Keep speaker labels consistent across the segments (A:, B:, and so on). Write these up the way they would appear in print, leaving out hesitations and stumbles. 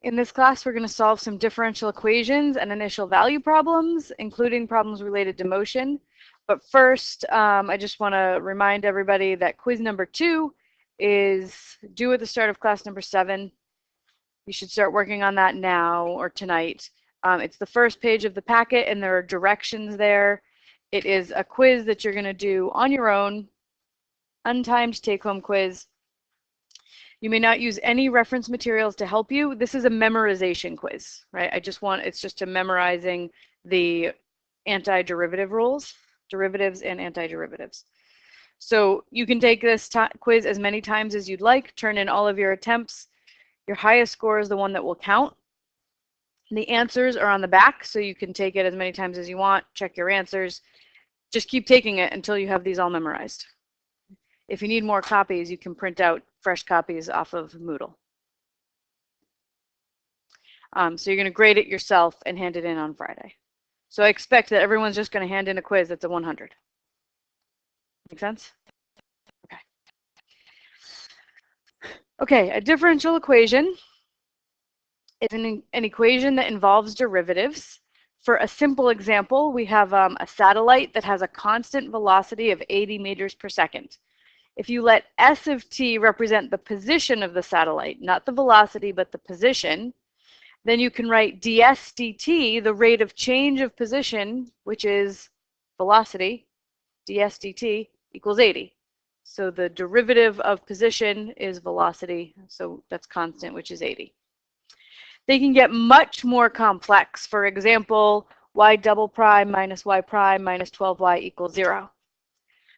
A: In this class, we're going to solve some differential equations and initial value problems, including problems related to motion. But first, I just want to remind everybody that quiz number 2 is due at the start of class number 7. You should start working on that now or tonight. It's the first page of the packet, and there are directions there. It is a quiz that you're going to do on your own, untimed take-home quiz. You may not use any reference materials to help you. This is a memorization quiz, right? It's just a memorizing the antiderivative rules, derivatives and antiderivatives. So you can take this quiz as many times as you'd like, turn in all of your attempts. Your highest score is the one that will count. The answers are on the back, so you can take it as many times as you want, check your answers. Just keep taking it until you have these all memorized. If you need more copies, you can print out fresh copies off of Moodle. So you're going to grade it yourself and hand it in on Friday. So I expect that everyone's just going to hand in a quiz that's a 100. Make sense? Okay. Okay, a differential equation is an equation that involves derivatives. For a simple example, we have a satellite that has a constant velocity of 80 meters per second. If you let S of t represent the position of the satellite, not the velocity, but the position, then you can write ds dt, the rate of change of position, which is velocity, ds dt equals 80. So the derivative of position is velocity, so that's constant, which is 80. They can get much more complex. For example, y double prime minus y prime minus 12y equals 0.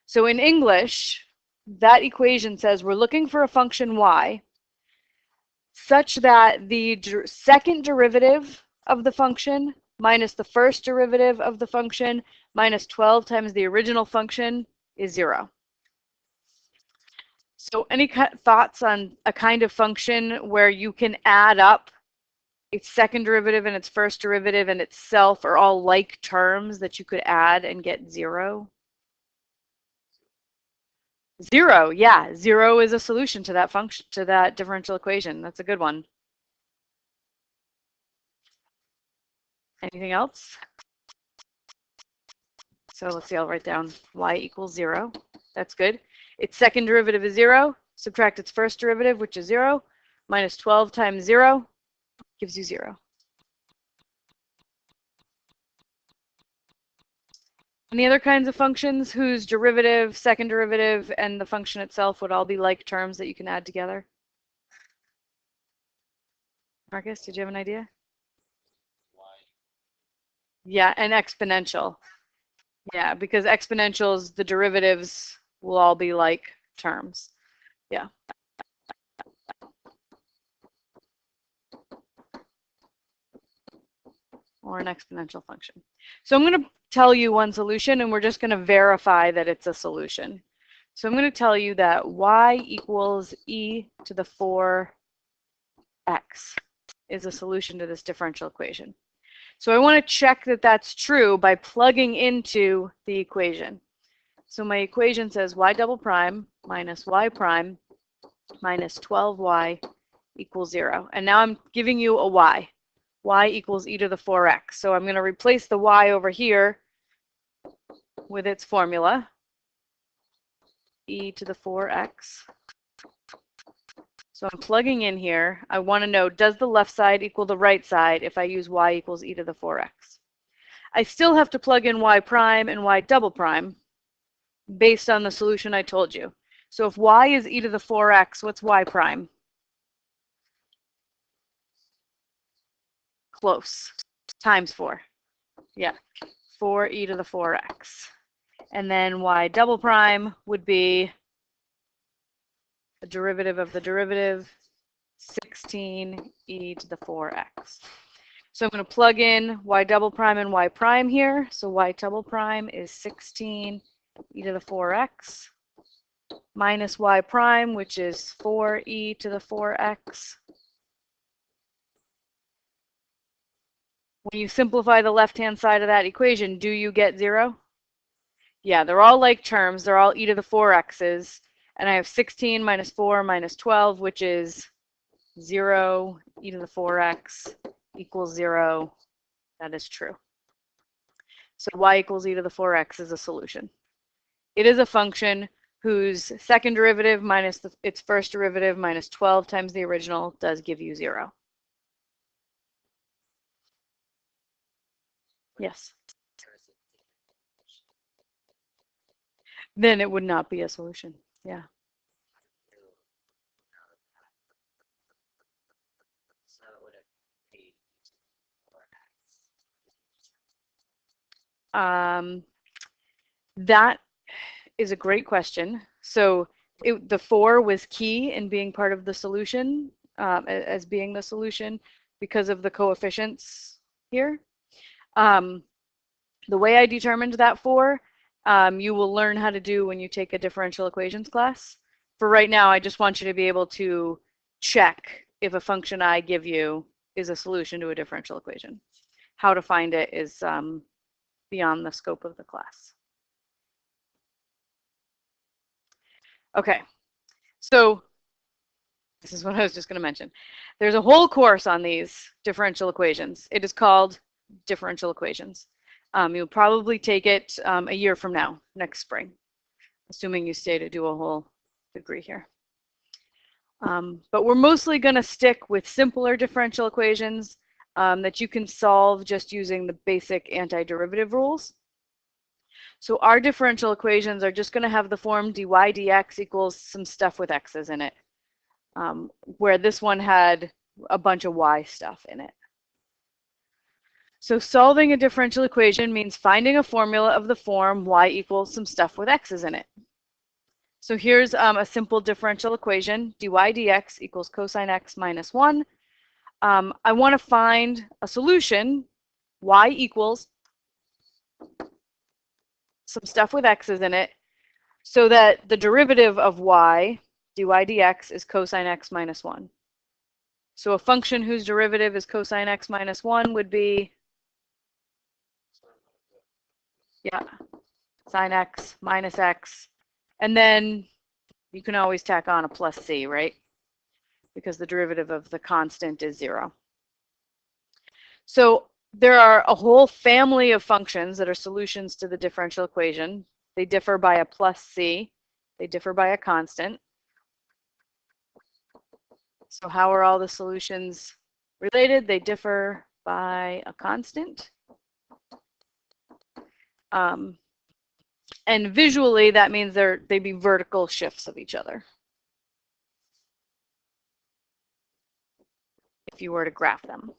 A: So in English, that equation says we're looking for a function y such that the second derivative of the function minus the first derivative of the function minus 12 times the original function is 0. So any thoughts on a kind of function where you can add up its second derivative and its first derivative and itself are all like terms that you could add and get 0? 0, yeah, 0 is a solution to that function, to that differential equation. That's a good one. Anything else? So let's see, I'll write down y equals 0. That's good. Its second derivative is 0. Subtract its first derivative, which is 0. Minus 12 times 0 gives you 0. Any other kinds of functions whose derivative, second derivative, and the function itself would all be like terms that you can add together? Marcus, did you have an idea? Yeah, and exponential. Yeah, because exponentials, the derivatives will all be like terms. Yeah. Or an exponential function. So I'm going to tell you one solution, and we're just going to verify that it's a solution. So I'm going to tell you that y equals e to the 4x is a solution to this differential equation. So I want to check that that's true by plugging into the equation. So my equation says y double prime minus y prime minus 12y equals 0. And now I'm giving you a y. Y equals e to the 4x. So I'm going to replace the y over here with its formula, e to the 4x. So I'm plugging in here. I want to know, does the left side equal the right side if I use y equals e to the 4x? I still have to plug in y prime and y double prime based on the solution I told you. So if y is e to the 4x, what's y prime? Close. Times 4. Yeah. 4e to the 4x. And then y double prime would be the derivative of the derivative, 16e to the 4x. So I'm going to plug in y double prime and y prime here. So y double prime is 16e to the 4x minus y prime, which is 4e to the 4x. When you simplify the left-hand side of that equation, do you get 0? Yeah, they're all like terms. They're all e to the 4x's. And I have 16 minus 4 minus 12, which is 0 e to the 4x equals 0. That is true. So y equals e to the 4x is a solution. It is a function whose second derivative minus its first derivative minus 12 times the original does give you 0. Yes. Then it would not be a solution. Yeah. That is a great question. So the 4 was key in being part of the solution, as being the solution because of the coefficients here. The way I determined that 4, you will learn how to do when you take a differential equations class. For right now, I just want you to be able to check if a function I give you is a solution to a differential equation. How to find it is beyond the scope of the class. Okay, so this is what I was just going to mention. There's a whole course on these differential equations. It is called Differential Equations. You'll probably take it a year from now, next spring, assuming you stay to do a whole degree here. But we're mostly going to stick with simpler differential equations that you can solve just using the basic antiderivative rules. So our differential equations are just going to have the form dy dx equals some stuff with x's in it, where this one had a bunch of y stuff in it. So solving a differential equation means finding a formula of the form y equals some stuff with x's in it. So here's a simple differential equation, dy dx equals cosine x minus 1. I want to find a solution, y equals some stuff with x's in it, so that the derivative of y, dy dx, is cosine x minus 1. So a function whose derivative is cosine x minus 1 would be, yeah, sine x minus x. And then you can always tack on a plus c, right? Because the derivative of the constant is 0. So there are a whole family of functions that are solutions to the differential equation. They differ by a plus c. They differ by a constant. So how are all the solutions related? They differ by a constant. And visually, that means they'd be vertical shifts of each other, if you were to graph them.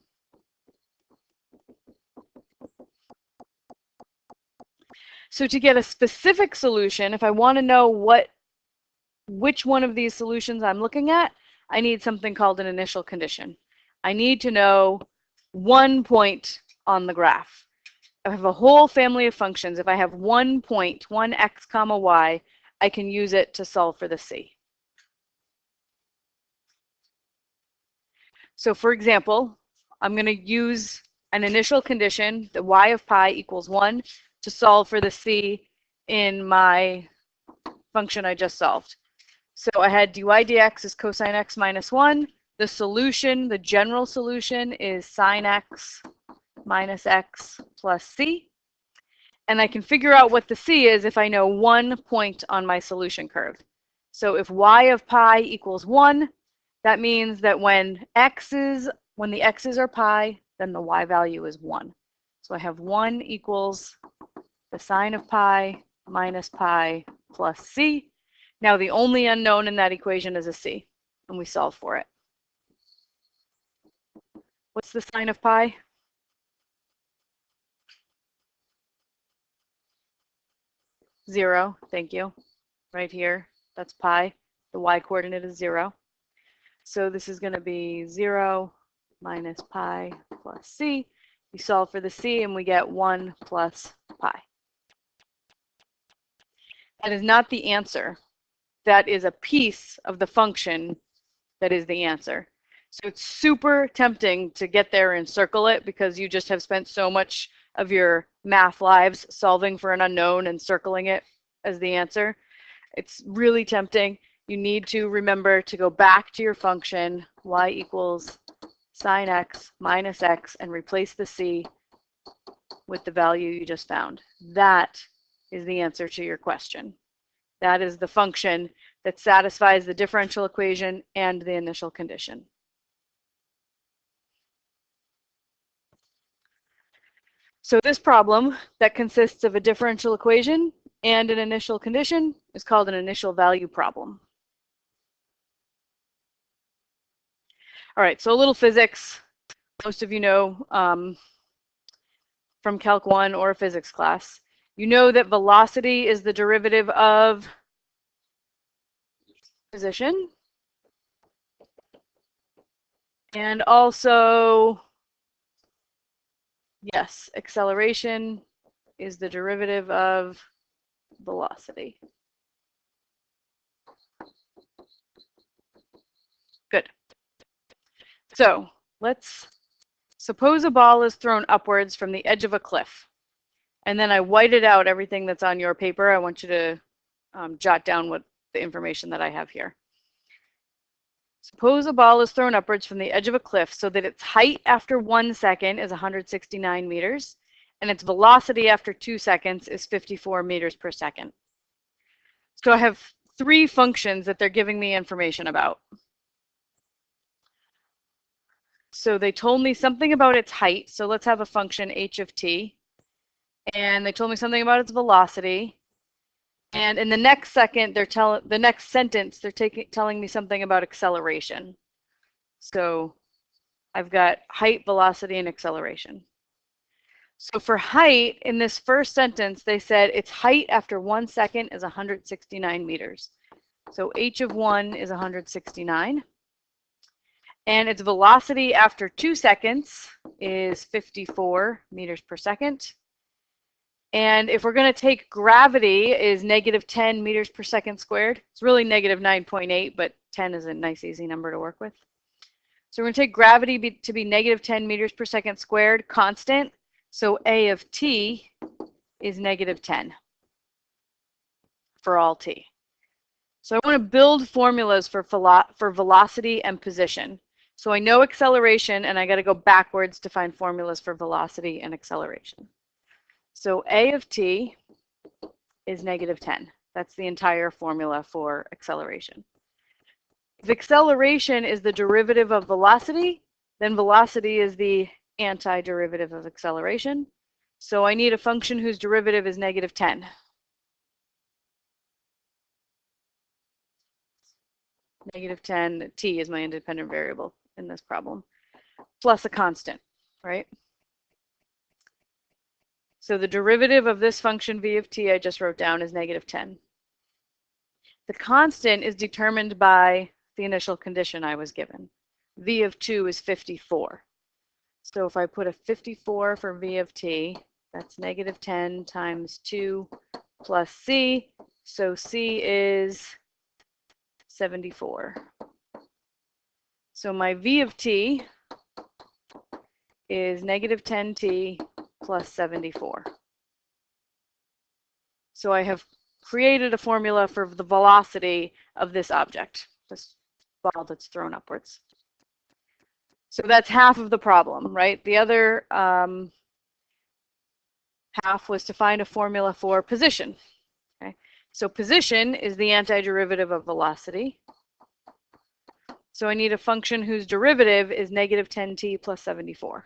A: So to get a specific solution, if I want to know which one of these solutions I'm looking at, I need something called an initial condition. I need to know one point on the graph. I have a whole family of functions. If I have one point, one x comma y, I can use it to solve for the c. So for example, I'm going to use an initial condition, that y of pi equals 1, to solve for the c in my function I just solved. So I had dy dx is cosine x minus 1. The solution, the general solution, is sine x minus x plus c. And I can figure out what the c is if I know one point on my solution curve. So if y of pi equals 1, that means that when the x's are pi, then the y value is 1. So I have 1 equals the sine of pi minus pi plus c. Now the only unknown in that equation is a c, and we solve for it. What's the sine of pi? Zero, thank you. Right here, that's pi. The y coordinate is 0. So this is going to be 0 minus pi plus c. We solve for the c and we get 1 plus pi. That is not the answer. That is a piece of the function that is the answer. So it's super tempting to get there and circle it because you just have spent so much of your math lives solving for an unknown and circling it as the answer. It's really tempting. You need to remember to go back to your function, y equals sine x minus x and replace the c with the value you just found. That is the answer to your question. That is the function that satisfies the differential equation and the initial condition. So this problem that consists of a differential equation and an initial condition is called an initial value problem. All right, so a little physics. Most of you know from Calc 1 or a physics class. You know that velocity is the derivative of position. And also, yes, acceleration is the derivative of velocity. Good. So let's suppose a ball is thrown upwards from the edge of a cliff. And then I whited out everything that's on your paper. I want you to jot down what the information that I have here. Suppose a ball is thrown upwards from the edge of a cliff so that its height after 1 second is 169 meters and its velocity after 2 seconds is 54 meters per second. So I have 3 functions that they're giving me information about. So they told me something about its height. So let's have a function h of t. And they told me something about its velocity. And in the next second, the next sentence, they're telling me something about acceleration. So I've got height, velocity, and acceleration. So for height, in this first sentence, they said its height after 1 second is 169 meters. So h of 1 is 169. And its velocity after 2 seconds is 54 meters per second. And if we're going to take gravity is negative 10 meters per second squared. It's really negative 9.8, but 10 is a nice, easy number to work with. So we're going to take gravity to be negative 10 meters per second squared, constant. So A of t is negative 10 for all t. So I want to build formulas for velocity and position. So I know acceleration, and I got to go backwards to find formulas for velocity and acceleration. So A of t is negative 10. That's the entire formula for acceleration. If acceleration is the derivative of velocity, then velocity is the antiderivative of acceleration. So I need a function whose derivative is negative 10. Negative 10, t is my independent variable in this problem, plus a constant, right? So the derivative of this function v of t I just wrote down is negative 10. The constant is determined by the initial condition I was given. V of 2 is 54. So if I put a 54 for v of t, that's negative 10 times 2 plus c. So c is 74. So my v of t is negative 10t plus 74. So I have created a formula for the velocity of this object, this ball that's thrown upwards. So that's half of the problem, right? The other half was to find a formula for position. Okay? So position is the antiderivative of velocity. So I need a function whose derivative is negative 10t plus 74.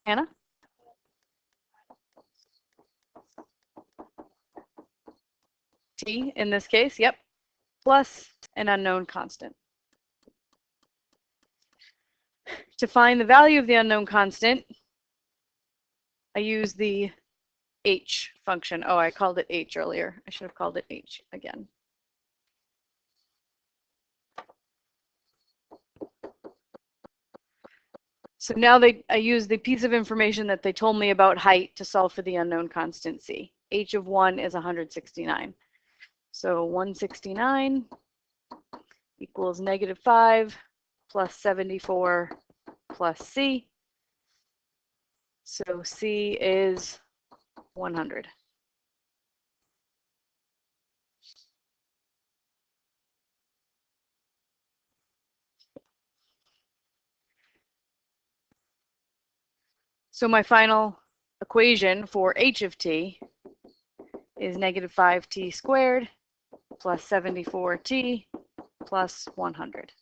A: Anna? T in this case, yep, plus an unknown constant. To find the value of the unknown constant, I use the h function. Oh, I called it h earlier. I should have called it h again. So now I use the piece of information that they told me about height to solve for the unknown constant c. H of 1 is 169. So 169 equals negative 5 plus 74 plus c. So c is 100. So my final equation for h of t is negative 5t squared plus 74t plus 100.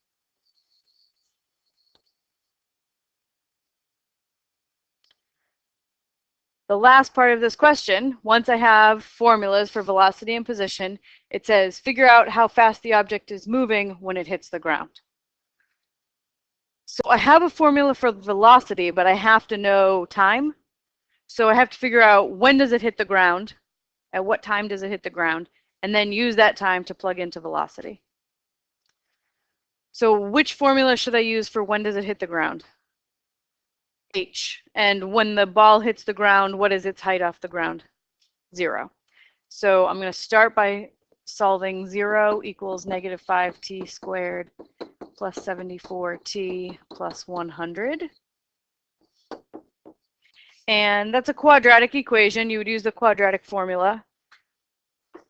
A: The last part of this question, once I have formulas for velocity and position, it says figure out how fast the object is moving when it hits the ground. So I have a formula for velocity, but I have to know time. So I have to figure out when does it hit the ground, at what time does it hit the ground, and then use that time to plug into velocity. So which formula should I use for when does it hit the ground? H. And when the ball hits the ground, what is its height off the ground? 0. So I'm going to start by solving 0 equals negative 5t squared plus 74t plus 100. And that's a quadratic equation. You would use the quadratic formula.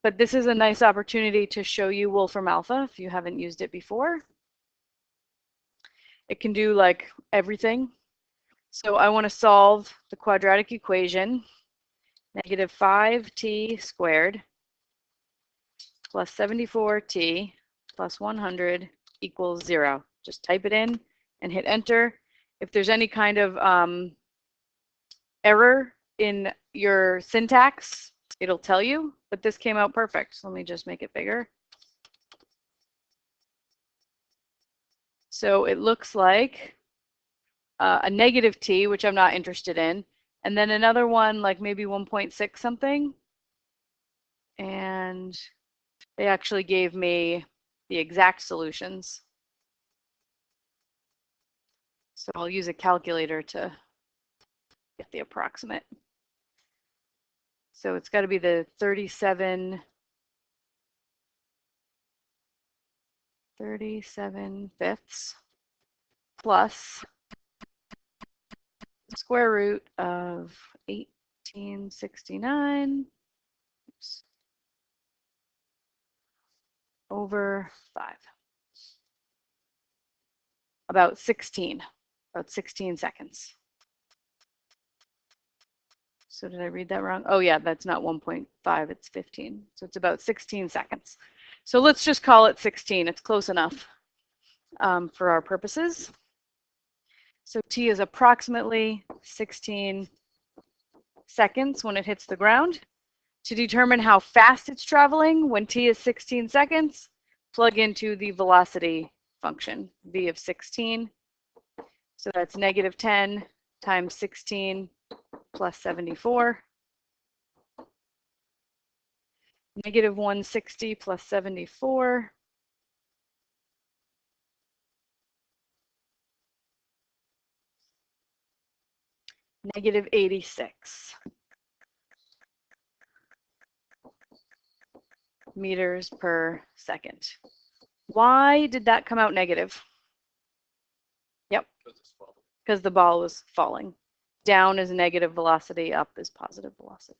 A: But this is a nice opportunity to show you Wolfram alpha if you haven't used it before. It can do like everything. So I want to solve the quadratic equation. Negative 5t squared plus 74t plus 100 equals 0. Just type it in and hit enter. If there's any kind of error in your syntax, it'll tell you, but this came out perfect. So let me just make it bigger. So it looks like a negative t, which I'm not interested in, and then another one like maybe 1.6 something. And they actually gave me the exact solutions. So I'll use a calculator to get the approximate. So it's got to be the 37 fifths plus the square root of 1869 over 5. About 16 seconds. So did I read that wrong? Oh yeah, that's not 1.5, it's 15. So it's about 16 seconds. So let's just call it 16. It's close enough for our purposes. So t is approximately 16 seconds when it hits the ground. To determine how fast it's traveling when t is 16 seconds, plug into the velocity function, v of 16. So that's negative 10 times 16 plus 74. Negative 160 plus 74. Negative 86 meters per second. Why did that come out negative? Yep, because the ball was falling. Down is negative velocity, up is positive velocity.